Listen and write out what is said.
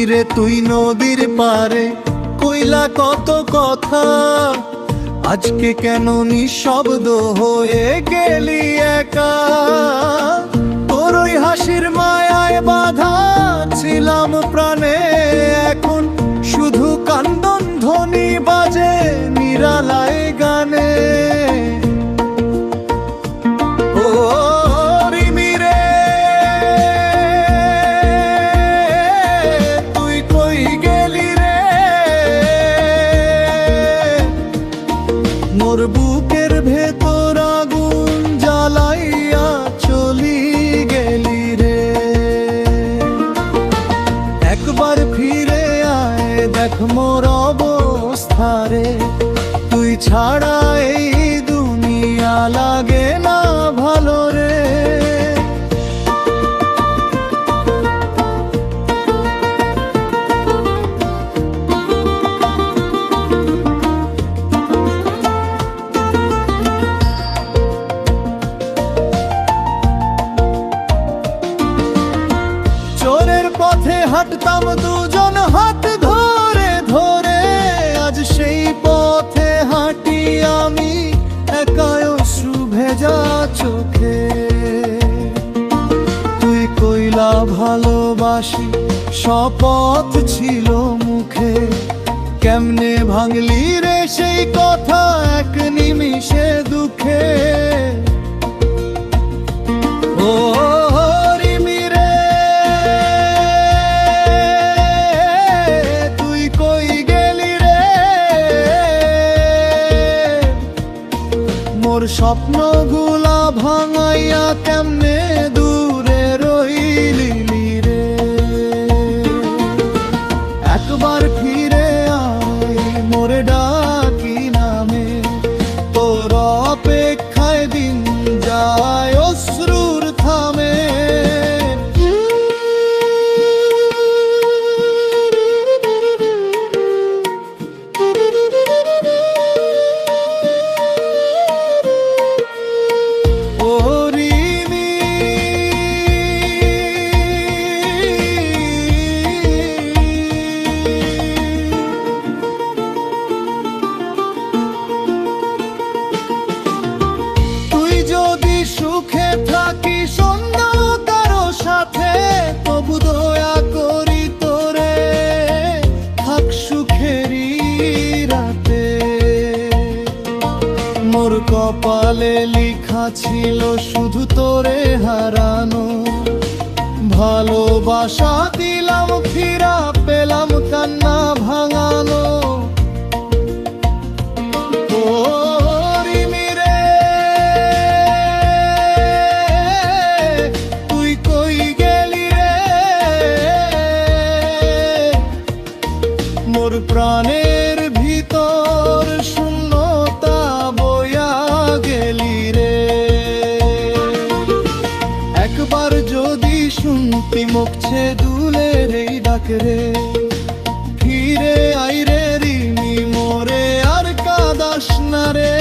রে তুই নদীর পারে কইলা কত কথা, আজকে কেন নিঃশব্দ হয়ে গেলি একা? তোর ওই হাসির মায়ায় বাধা ছিলাম প্রাণে, এখন শুধু কান্দন ধ্বনি বাজে নিরালায় গানে। ও রিমি রে, তুই কই গেলি রে? মোর বুকের ভেতর আগুন জ্বালাইয়া চলি গেলি রে। একবার ফিরে আয়, দেখ মোর অবস্থা রে, তুই ছাড়া এই দুনিয়া লাগে না ভালো রে। চোরের পথে হাঁটতাম দুজন হাত ধরে ধরে, আজ সেই পথে হাঁটি আমি একাই অশ্রু ভেজা চোখে। তুই কইলা ভালোবাসি, শপথ ছিল মুখে, কেমনে ভাঙলি রে সেই কথা এক নিমিষে দুঃখে। ও রিমি রে, তুই কই গেলি রে? মোর স্বপ্নগুলা ভাঙাইয়া কেমনে দূরে রইলি রে। একবার ফিরে আয়, মোরে ডাকি নামে, তোর অপেক্ষায় দিন যায় অশ্রুর থামে। ও রিমি, তুই যদি সুখে থাকিস অন্য কারো সাথে, তবু দয়া করি তোরে থাক সুখেরই রাতে। মোর কপালে লিখা ছিল শুধু তোরে হারানো, ভালোবাসা দিলাম ফিরা পেলাম কান্না ভাঙানো। ও রিমি রে, তুই কই গেলি রে? মোর প্রাণের ভিতর শূন্যতা বয়া গেলি রে। একবার যদি শুনতি মুখছে দুলের এই ডাক রে, ফিরে আই রে রিমি মোরে আর কাঁদাস না রে।